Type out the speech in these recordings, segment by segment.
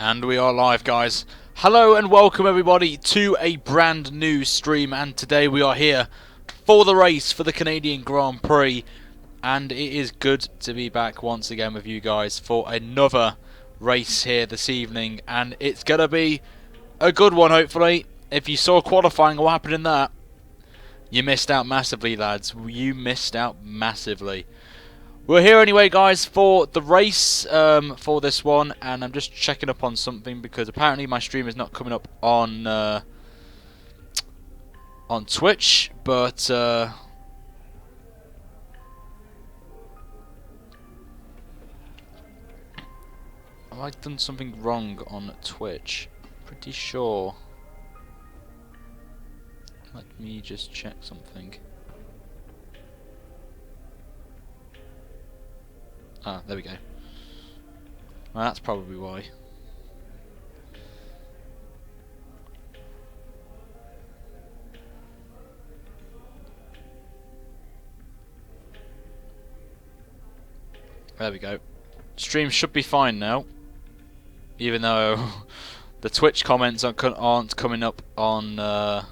And we are live, guys. Hello and welcome everybody to a brand new stream, and today we are here for the race for the Canadian Grand Prix, and it is good to be back once again with you guys for another race here this evening, and it's gonna be a good one hopefully. If you saw qualifying, what happened in that, you missed out massively, lads. You missed out massively. We're here anyway, guys, for the race for this one, and I'm just checking up on something because apparently my stream is not coming up on Twitch, but have I done something wrong on Twitch? Pretty sure. Let me just check something. Ah, there we go. Well, that's probably why. There we go. Stream should be fine now. Even though the Twitch comments aren't coming up on my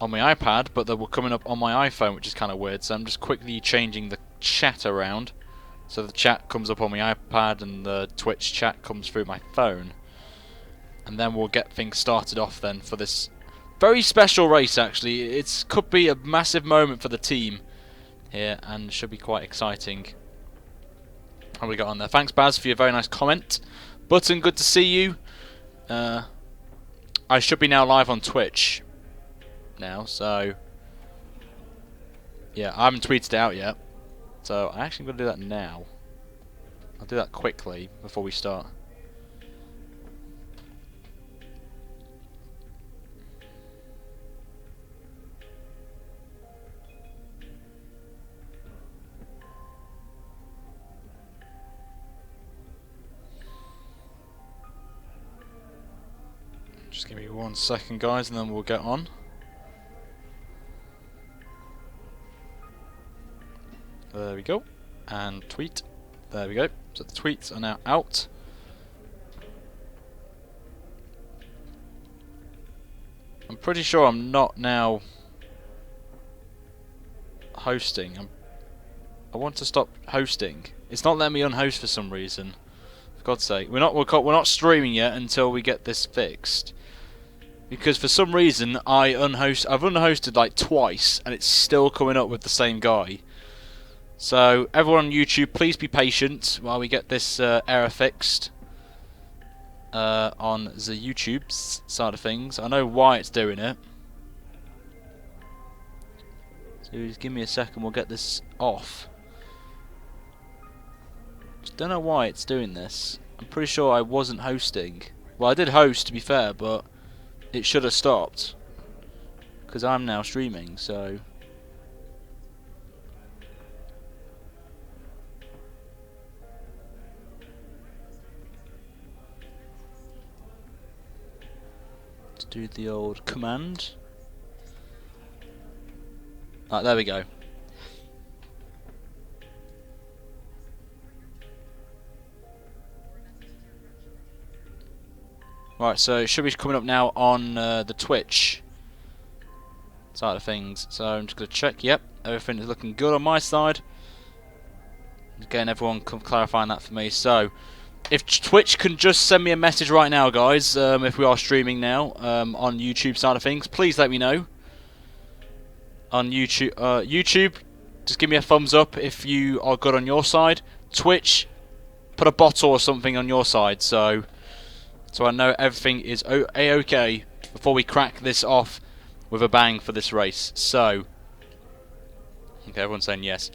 iPad, but they were coming up on my iPhone, which is kind of weird. So I'm just quickly changing the chat around, so the chat comes up on my iPad and the Twitch chat comes through my phone, and then we'll get things started off then for this very special race. Actually, it could be a massive moment for the team here and should be quite exciting. How we got on there? Thanks, Baz, for your very nice comment. Button, good to see you. I should be now live on Twitch now, so yeah, I haven't tweeted it out yet, so I actually going to do that now. I'll do that quickly before we start. Just give me 1 second, guys, and then we'll get on. There we go. And tweet. There we go. So the tweets are now out. I'm pretty sure I'm not now hosting. I want to stop hosting. It's not letting me unhost for some reason. For God's sake, we're not streaming yet until we get this fixed. Because for some reason I've unhosted like twice and it's still coming up with the same guy. So everyone on YouTube, please be patient while we get this error fixed on the YouTube side of things. I know why it's doing it. So just give me a second, we'll get this off. Just don't know why it's doing this. I'm pretty sure I wasn't hosting. Well, I did host, to be fair, but it should have stopped because I'm now streaming, so let's do the old command. Right, there we go. Right, so it should be coming up now on the Twitch side of things. So I'm just going to check. Yep, everything is looking good on my side. Again, everyone clarifying that for me. So, if Twitch can just send me a message right now, guys, if we are streaming now on YouTube side of things, please let me know. On YouTube, just give me a thumbs up if you are good on your side. Twitch, put a bottle or something on your side, so I know everything is a-okay before we crack this off with a bang for this race. So, okay, everyone's saying yes.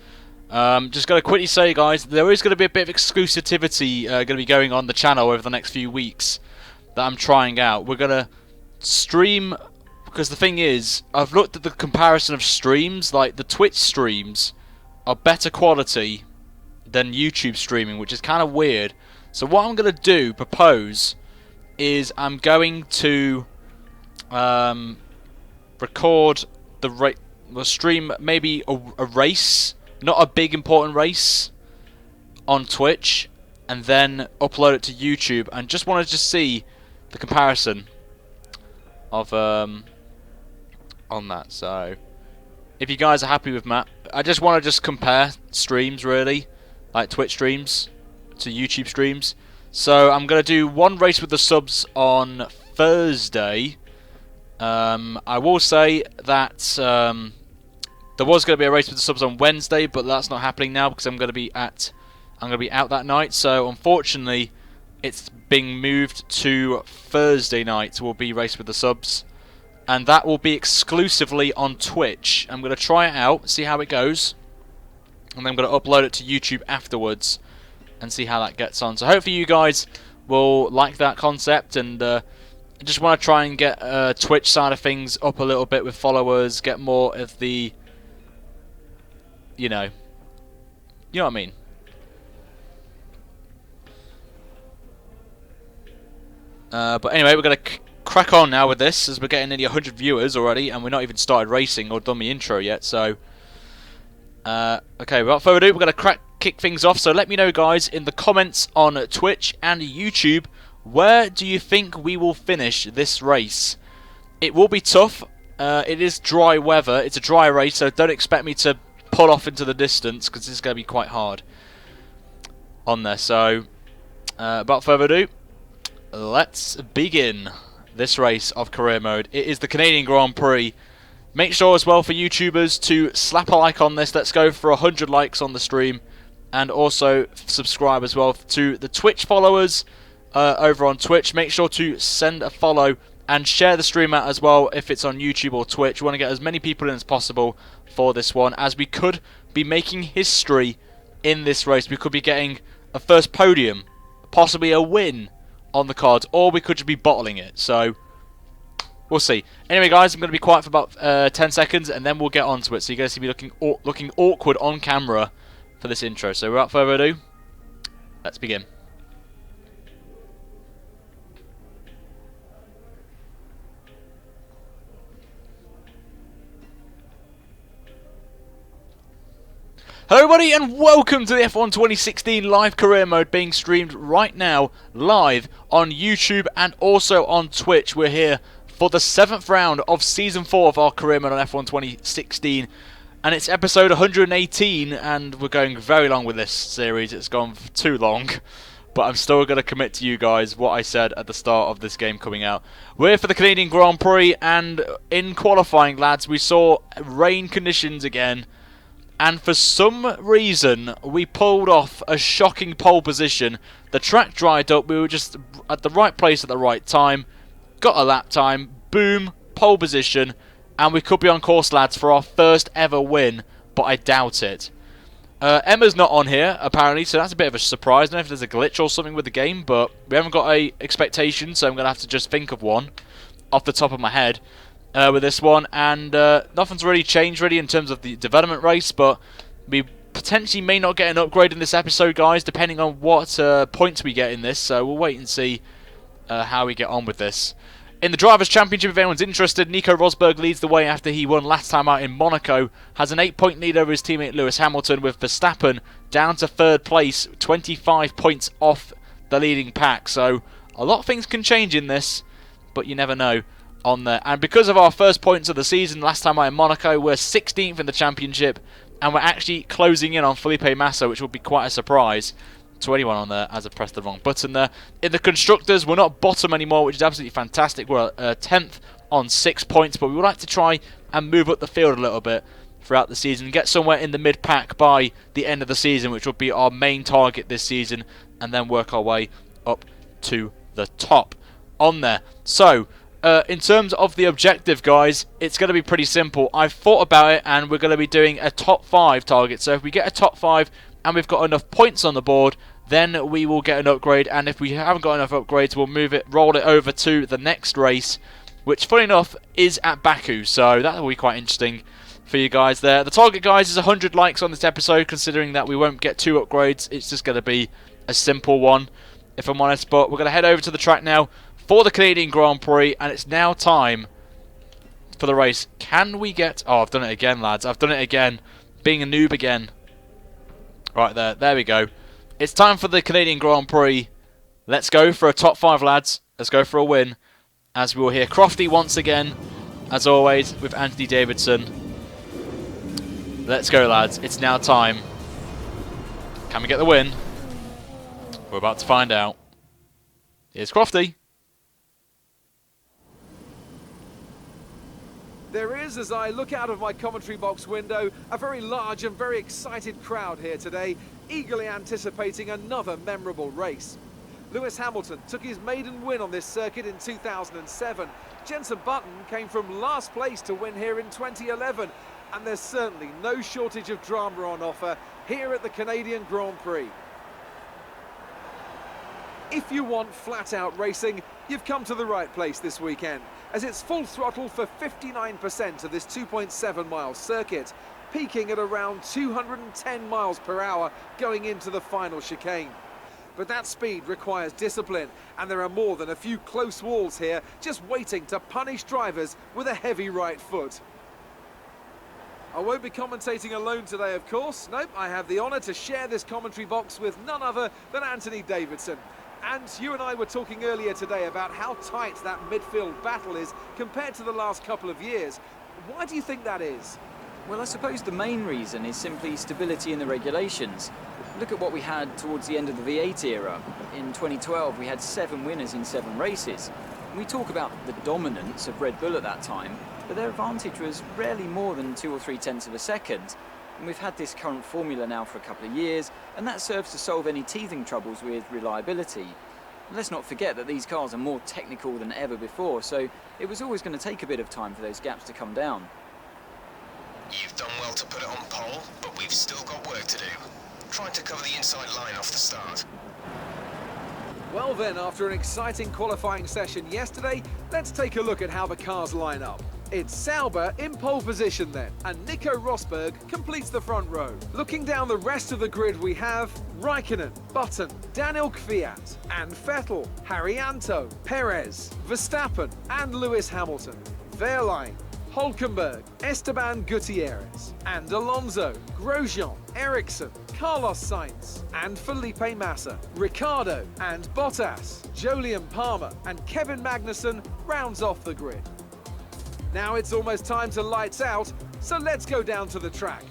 Just going to quickly say, guys, there is going to be a bit of exclusivity going to be going on the channel over the next few weeks that I'm trying out. We're going to stream, because the thing is, I've looked at the comparison of streams. Like, the Twitch streams are better quality than YouTube streaming, which is kind of weird. So what I'm going to propose, is I'm going to record we'll stream maybe a race, not a big important race, on Twitch, and then upload it to YouTube. And just want to just see the comparison of on that. So if you guys are happy with Matt, I just want to just compare streams, really, like Twitch streams to YouTube streams. So I'm going to do one race with the subs on Thursday. I will say that there was going to be a race with the subs on Wednesday, but that's not happening now because I'm going to be out that night. So unfortunately, it's being moved to Thursday night. Will be race with the subs, and that will be exclusively on Twitch. I'm going to try it out, see how it goes, and then I'm going to upload it to YouTube afterwards and see how that gets on. So hopefully you guys will like that concept, and I just want to try and get Twitch side of things up a little bit with followers, get more of the, you know what I mean. But anyway, we're going to crack on now with this, as we're getting nearly 100 viewers already, and we're not even started racing or done the intro yet. So, okay, without further ado, we're going to kick things off. So let me know, guys, in the comments on Twitch and YouTube, where do you think we will finish this race? It will be tough. It is dry weather. It's a dry race, so don't expect me to pull off into the distance, because this is going to be quite hard on there. So, without further ado, let's begin this race of career mode. It is the Canadian Grand Prix. Make sure as well for YouTubers to slap a like on this. Let's go for 100 likes on the stream, and also subscribe as well to the Twitch followers over on Twitch. Make sure to send a follow and share the stream out as well if it's on YouTube or Twitch. We want to get as many people in as possible for this one, as we could be making history in this race. We could be getting a first podium, possibly a win on the cards, or we could just be bottling it. So we'll see. Anyway, guys, I'm going to be quiet for about 10 seconds, and then we'll get on to it. So you're going to see me looking awkward on camera for this intro. So without further ado, let's begin. Hello everybody, and welcome to the F1 2016 live career mode, being streamed right now live on YouTube and also on Twitch. We're here for the 7th round of Season 4 of our career mode on F1 2016, and it's episode 118, and we're going very long with this series. It's gone for too long, but I'm still going to commit to you guys what I said at the start of this game coming out. We're here for the Canadian Grand Prix, and in qualifying, lads, we saw rain conditions again. And for some reason, we pulled off a shocking pole position. The track dried up. We were just at the right place at the right time. Got a lap time. Boom. Pole position. And we could be on course, lads, for our first ever win. But I doubt it. Emma's not on here, apparently. So that's a bit of a surprise. I don't know if there's a glitch or something with the game. But we haven't got a expectation. So I'm going to have to just think of one off the top of my head. With this one, and nothing's really changed really in terms of the development race, but we potentially may not get an upgrade in this episode, guys, depending on what points we get in this, so we'll wait and see how we get on with this. In the Drivers' Championship, if anyone's interested, Nico Rosberg leads the way after he won last time out in Monaco, has an 8-point lead over his teammate Lewis Hamilton, with Verstappen down to 3rd place, 25 points off the leading pack, so a lot of things can change in this, but you never know. On there. And because of our first points of the season last time out in Monaco, we're 16th in the championship, and we're actually closing in on Felipe Massa, which will be quite a surprise to anyone on there, as I pressed the wrong button there. In the constructors, we're not bottom anymore, which is absolutely fantastic. We're 10th on 6 points, but we would like to try and move up the field a little bit throughout the season, get somewhere in the mid-pack by the end of the season, which will be our main target this season, and then work our way up to the top on there. So in terms of the objective, guys, it's going to be pretty simple. I've thought about it, and we're going to be doing a top 5 target. So if we get a top 5 and we've got enough points on the board, then we will get an upgrade. And if we haven't got enough upgrades, we'll roll it over to the next race, which, funny enough, is at Baku. So that will be quite interesting for you guys there. The target, guys, is 100 likes on this episode, considering that we won't get 2 upgrades. It's just going to be a simple one, if I'm honest. But we're going to head over to the track now for the Canadian Grand Prix, and it's now time for the race. Can we get... Oh, I've done it again, lads. I've done it again. Being a noob again. Right there. There we go. It's time for the Canadian Grand Prix. Let's go for a top 5, lads. Let's go for a win. As we will hear Crofty once again, as always, with Anthony Davidson. Let's go, lads. It's now time. Can we get the win? We're about to find out. Here's Crofty. There is, as I look out of my commentary box window, a very large and very excited crowd here today, eagerly anticipating another memorable race. Lewis Hamilton took his maiden win on this circuit in 2007. Jenson Button came from last place to win here in 2011. And there's certainly no shortage of drama on offer here at the Canadian Grand Prix. If you want flat-out racing, you've come to the right place this weekend, as it's full throttle for 59% of this 2.7-mile circuit, peaking at around 210 miles per hour going into the final chicane. But that speed requires discipline, and there are more than a few close walls here just waiting to punish drivers with a heavy right foot. I won't be commentating alone today, of course. Nope, I have the honour to share this commentary box with none other than Anthony Davidson. And you and I were talking earlier today about how tight that midfield battle is compared to the last couple of years. Why do you think that is? Well, I suppose the main reason is simply stability in the regulations. Look at what we had towards the end of the V8 era. In 2012, we had 7 winners in 7 races. We talk about the dominance of Red Bull at that time, but their advantage was rarely more than 2 or 3 tenths of a second. And we've had this current formula now for a couple of years, and that serves to solve any teething troubles with reliability. Let's not forget that these cars are more technical than ever before, so it was always going to take a bit of time for those gaps to come down. You've done well to put it on pole, but we've still got work to do. Trying to cover the inside line off the start. Well then, after an exciting qualifying session yesterday, let's take a look at how the cars line up. It's Sauber in pole position then, and Nico Rosberg completes the front row. Looking down the rest of the grid, we have Raikkonen, Button, Daniel Kvyat, and Vettel, Haryanto, Perez, Verstappen, and Lewis Hamilton. Wehrlein, Hülkenberg, Esteban Gutierrez, and Alonso, Grosjean, Ericsson, Carlos Sainz, and Felipe Massa, Ricciardo, and Bottas, Jolyon Palmer, and Kevin Magnussen rounds off the grid. Now it's almost time to lights out, so let's go down to the track.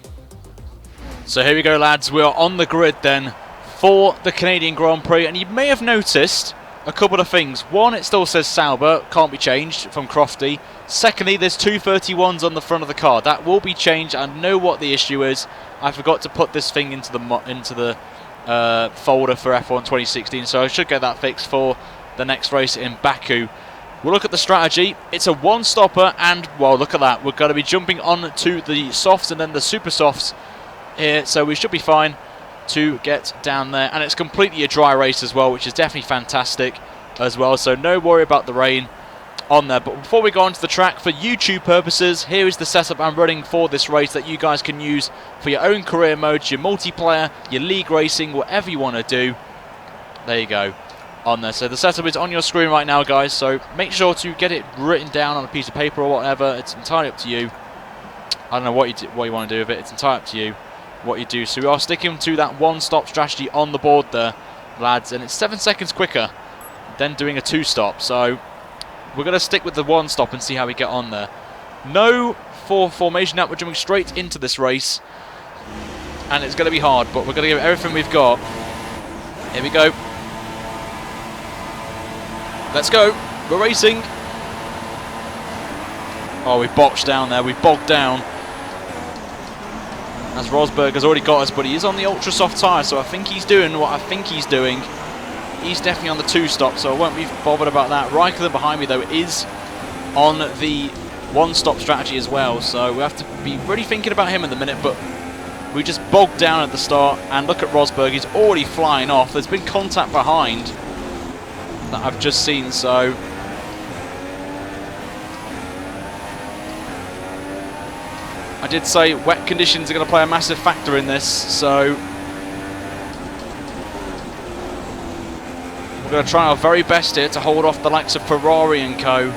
So here we go, lads. We are on the grid then for the Canadian Grand Prix, and you may have noticed a couple of things. One, it still says Sauber, can't be changed from Crofty. Secondly, there's 231s on the front of the car. That will be changed. I know what the issue is. I forgot to put this thing into the folder for F1 2016, so I should get that fixed for the next race in Baku. We'll look at the strategy. It's a one-stopper, and, well, look at that. We're going to be jumping on to the softs and then the super softs here, so we should be fine to get down there. And it's completely a dry race as well, which is definitely fantastic as well, so no worry about the rain on there. But before we go onto the track, for YouTube purposes, here is the setup I'm running for this race that you guys can use for your own career modes, your multiplayer, your league racing, whatever you want to do. There you go. On there. So the setup is on your screen right now, guys, so make sure to get it written down on a piece of paper or whatever. It's entirely up to you. I don't know what you want to do with it. It's entirely up to you what you do. So we are sticking to that one-stop strategy on the board there, lads, and it's 7 seconds quicker than doing a two-stop. So we're going to stick with the one-stop and see how we get on there. No formation now. We're jumping straight into this race, and it's going to be hard, but we're going to give it everything we've got. Here we go. Let's go. We're racing. Oh, we botched down there. We bogged down. As Rosberg has already got us, but he is on the ultra soft tyre, so I think he's doing what I think he's doing. He's definitely on the two-stop, so I won't be bothered about that. Raikkonen behind me, though, is on the one-stop strategy as well, so we have to be really thinking about him in the minute, but we just bogged down at the start, and look at Rosberg. He's already flying off. There's been contact behind that I've just seen, so I did say wet conditions are going to play a massive factor in this, so we're going to try our very best here to hold off the likes of Ferrari and co.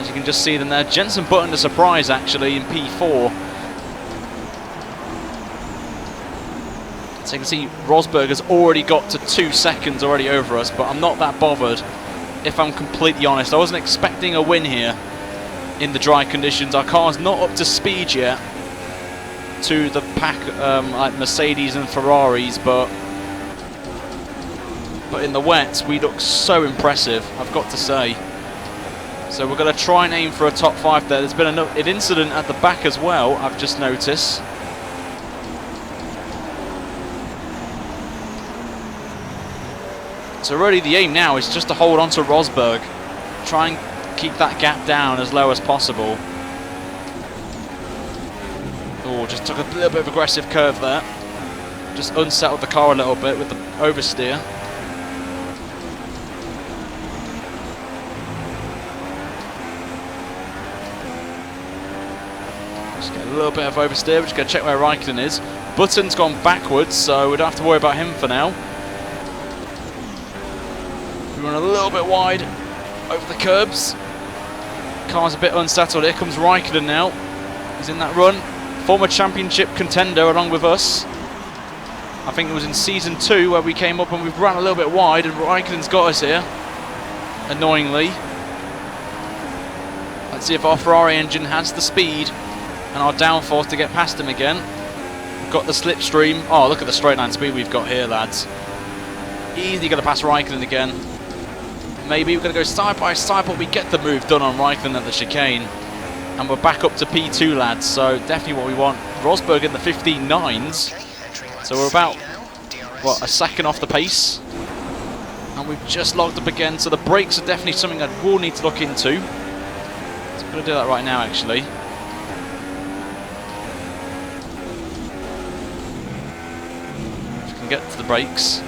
As you can just see them there. Jenson Button, a surprise actually in P4. So you can see Rosberg has already got to 2 seconds already over us, but I'm not that bothered, if I'm completely honest. I wasn't expecting a win here in the dry conditions. Our car's not up to speed yet to the pack like Mercedes and Ferraris, but in the wet we look so impressive, I've got to say. So we're going to try and aim for a top 5 there. There's been an incident at the back as well, I've just noticed. So really the aim now is just to hold on to Rosberg, try and keep that gap down as low as possible. Oh, just took a little bit of aggressive curve there. Just unsettled the car a little bit with the oversteer. Just get a little bit of oversteer. We're just going to check where Raikkonen is. Button's gone backwards, so we don't have to worry about him for now. We run a little bit wide over the curbs. Car's a bit unsettled. Here comes Raikkonen now. He's in that run. Former championship contender along with us. I think it was in season 2 where we came up and we've run a little bit wide, and Raikkonen's got us here, annoyingly. Let's see if our Ferrari engine has the speed and our downforce to get past him again. We've got the slipstream. Oh, look at the straight line speed we've got here, lads. Easily going to pass Raikkonen again. Maybe we're going to go side by side, but we get the move done on Raikkonen at the chicane. And we're back up to P2, lads, so definitely what we want. Rosberg in the 15.9s. So we're about, what, a second off the pace. And we've just logged up again, so the brakes are definitely something I will need to look into. So I'm going to do that right now, actually. If we can get to the brakes.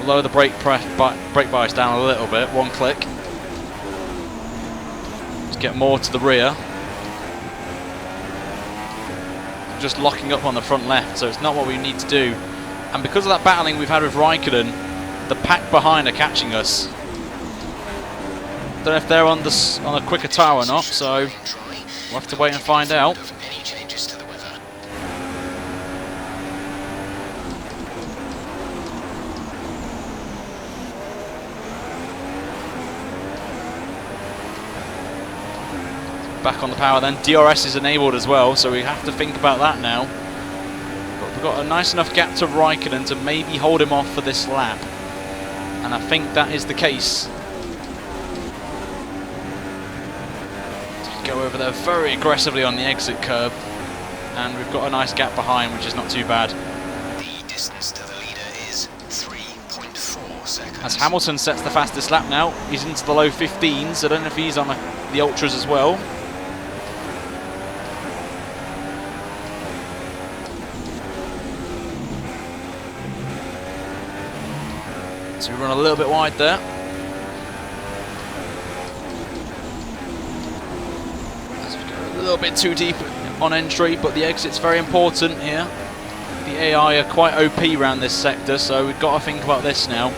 Lower the brake bias down a little bit, 1 click. Just get more to the rear. Just locking up on the front left, so it's not what we need to do. And because of that battling we've had with Raikkonen, the pack behind are catching us. Don't know if they're on a quicker tyre or not, so we'll have to wait and find out. Back on the power then. DRS is enabled as well, so we have to think about that now. But we've got a nice enough gap to Raikkonen to maybe hold him off for this lap. And I think that is the case. Just go over there very aggressively on the exit curb. And we've got a nice gap behind, which is not too bad. The distance to the leader is 3.4 seconds. As Hamilton sets the fastest lap now, he's into the low 15s. I don't know if he's on the ultras as well. So we run a little bit wide there. As we go a little bit too deep on entry, but the exit's very important here. The AI are quite OP around this sector, so we've got to think about this now.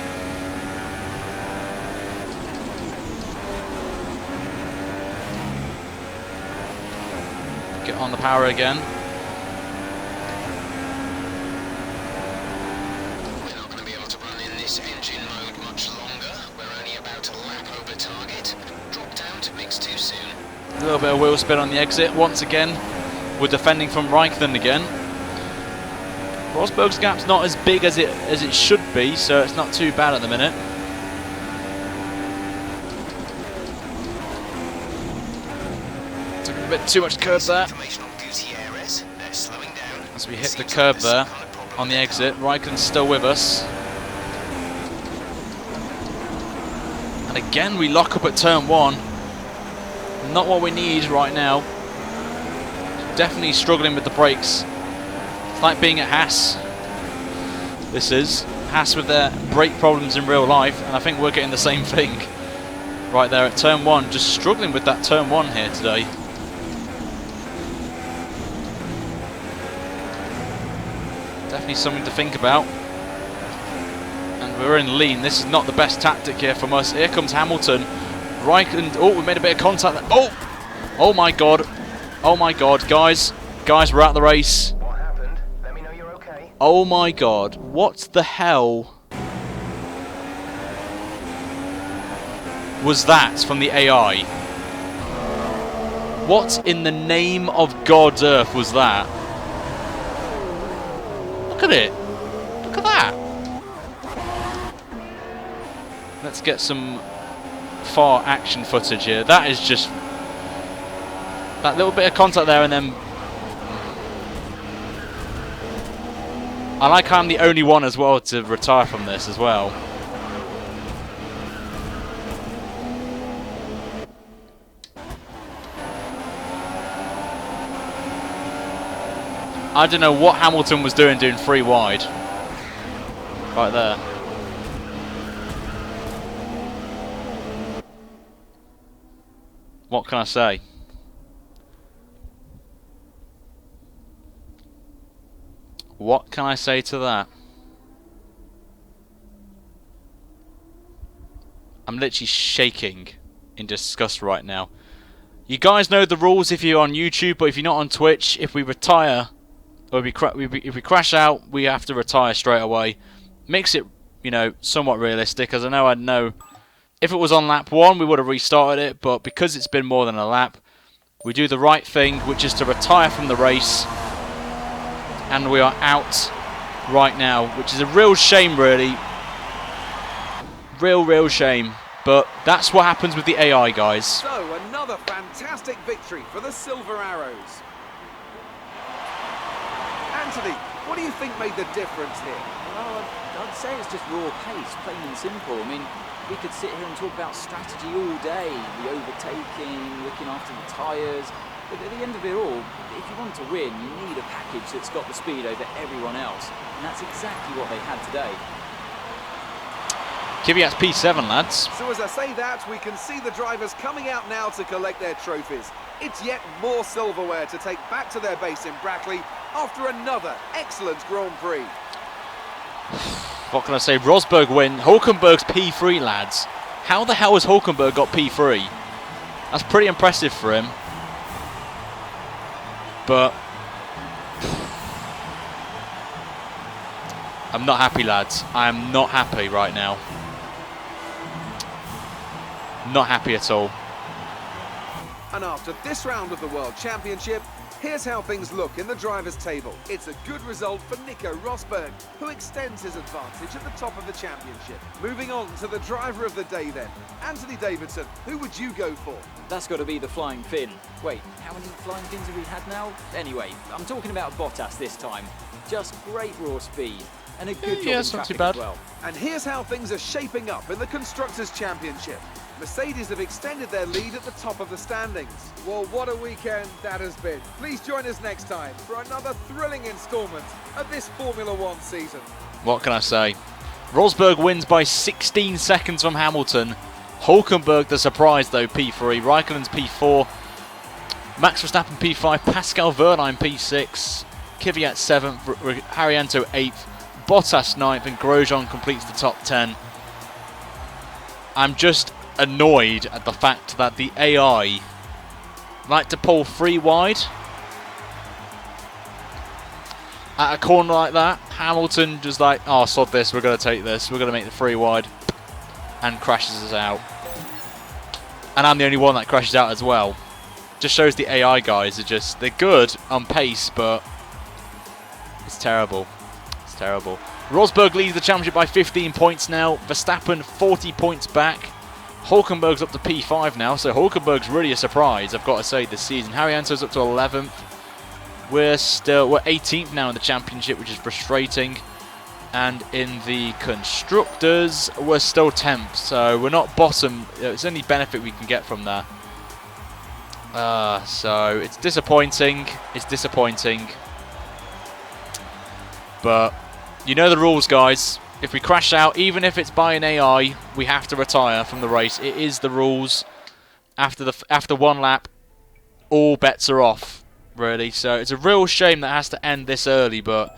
Get on the power again. Engine mode much longer. We're only about a lap over target. Drop down to mix too soon. A little bit of wheel spin on the exit. Once again, we're defending from Raikkonen again. Rosberg's gap's not as big as it should be, so it's not too bad at the minute. Took a bit too much curb there. As we hit the curb there on the exit, Raikkonen's still with us. And again, we lock up at turn 1. Not what we need right now. Definitely struggling with the brakes. It's like being at Haas. This is Haas with their brake problems in real life, and I think we're getting the same thing right there at turn 1. Just struggling with that turn 1 here today. Definitely something to think about. We're in lean. This is not the best tactic here from us. Here comes Hamilton. Raikkonen. Oh, we made a bit of contact there. Oh! Oh my god. Oh my god. Guys, we're out of the race. What happened? Let me know you're okay. Oh my god, what the hell was that from the AI? What in the name of God's earth was that? Look at it. Look at that. Let's get some far action footage here. That is just... that little bit of contact there and then... I like how I'm the only one as well to retire from this as well. I don't know what Hamilton was doing 3 wide. Right there. What can I say? What can I say to that? I'm literally shaking in disgust right now. You guys know the rules if you're on YouTube, but if you're not on Twitch, if we retire, or if we crash out, we have to retire straight away. Makes it, you know, somewhat realistic, as I know if it was on lap 1, we would have restarted it, but because it's been more than a lap, we do the right thing, which is to retire from the race, and we are out right now, which is a real shame, really. Real shame. But that's what happens with the AI, guys. So, another fantastic victory for the Silver Arrows. Anthony, what do you think made the difference here? Well, I'd say it's just raw pace, plain and simple. I mean, we could sit here and talk about strategy all day, the overtaking, looking after the tyres. But at the end of it all, if you want to win, you need a package that's got the speed over everyone else. And that's exactly what they had today. Kvyat's P7, lads. So as I say that, we can see the drivers coming out now to collect their trophies. It's yet more silverware to take back to their base in Brackley after another excellent Grand Prix. What can I say? Rosberg win. Hulkenberg's P3, lads. How the hell has Hulkenberg got P3? That's pretty impressive for him. But I'm not happy, lads. I am not happy right now. Not happy at all. And after this round of the World Championship, here's how things look in the drivers' table. It's a good result for Nico Rosberg, who extends his advantage at the top of the championship. Moving on to the driver of the day then. Anthony Davidson, who would you go for? That's got to be the flying fin. Wait, how many flying fins have we had now? Anyway, I'm talking about Bottas this time. Just great raw speed and a good job in it's not too traffic bad. as well. And here's how things are shaping up in the Constructors' Championship. Mercedes have extended their lead at the top of the standings. Well, what a weekend that has been. Please join us next time for another thrilling instalment of this Formula One season. What can I say? Rosberg wins by 16 seconds from Hamilton. Hulkenberg the surprise though, P3. Raikkonen's P4. Max Verstappen P5. Pascal Wehrlein P6. Kvyat 7th. Haryanto 8th. Bottas 9th. And Grosjean completes the top 10. I'm just annoyed at the fact that the AI like to pull 3 wide at a corner like that. Hamilton just like, oh, sod this, we're going to take this, we're going to make the 3 wide, and crashes us out. And I'm the only one that crashes out as well. Just shows the AI guys are just, they're good on pace, but it's terrible. It's terrible. Rosberg leads the championship by 15 points now. Verstappen 40 points back. Hulkenberg's up to P5 now, so Hulkenberg's really a surprise, I've got to say, this season. Haryanto's up to 11th. We're 18th now in the championship, which is frustrating. And in the Constructors, we're still 10th, so we're not bottom. It's the only benefit we can get from that. So it's disappointing. It's disappointing. But you know the rules, guys. If we crash out, even if it's by an AI, we have to retire from the race. It is the rules. After 1 lap, all bets are off, really. So it's a real shame that has to end this early, but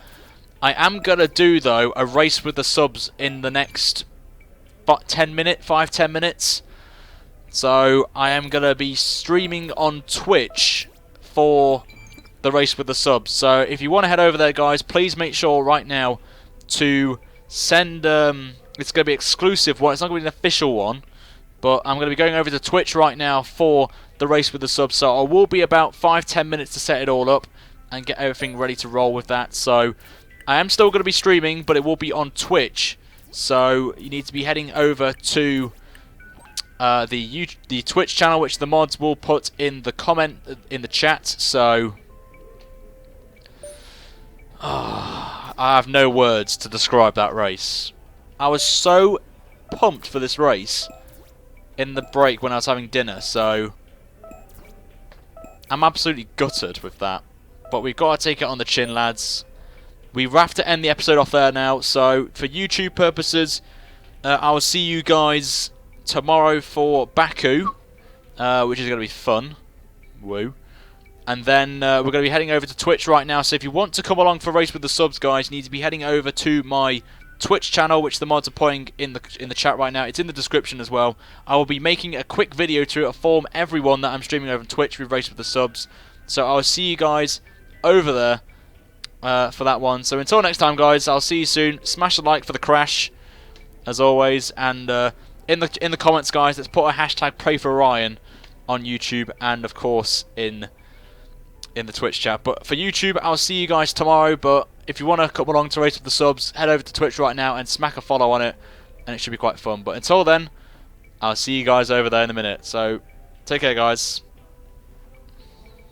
I am going to do, though, a race with the subs in the next 5-10 minutes. So I am going to be streaming on Twitch for the race with the subs. So if you want to head over there, guys, please make sure right now to send. It's going to be exclusive one. It's not going to be an official one, but I'm going to be going over to Twitch right now for the race with the subs. So I will be about 5-10 minutes to set it all up and get everything ready to roll with that. So I am still going to be streaming, but it will be on Twitch. So you need to be heading over to the Twitch channel, which the mods will put in the comment in the chat. So I have no words to describe that race. I was so pumped for this race in the break when I was having dinner, so I'm absolutely gutted with that. But we've got to take it on the chin, lads. We have to end the episode off there now, so for YouTube purposes, I will see you guys tomorrow for Baku, which is going to be fun. Woo. And then we're going to be heading over to Twitch right now, so if you want to come along for Race with the Subs, guys, you need to be heading over to my Twitch channel, which the mods are putting in the chat right now. It's in the description as well. I will be making a quick video to inform everyone that I'm streaming over on Twitch with Race with the Subs. So I'll see you guys over there for that one. So until next time, guys, I'll see you soon. Smash the like for the crash, as always, and in the comments, guys, let's put a hashtag Pray for Ryan on YouTube and of course in the Twitch chat. But for YouTube, I'll see you guys tomorrow. But if you want to come along to Race with the Subs, head over to Twitch right now and smack a follow on it, and it should be quite fun. But until then, I'll see you guys over there in a minute. So take care, guys.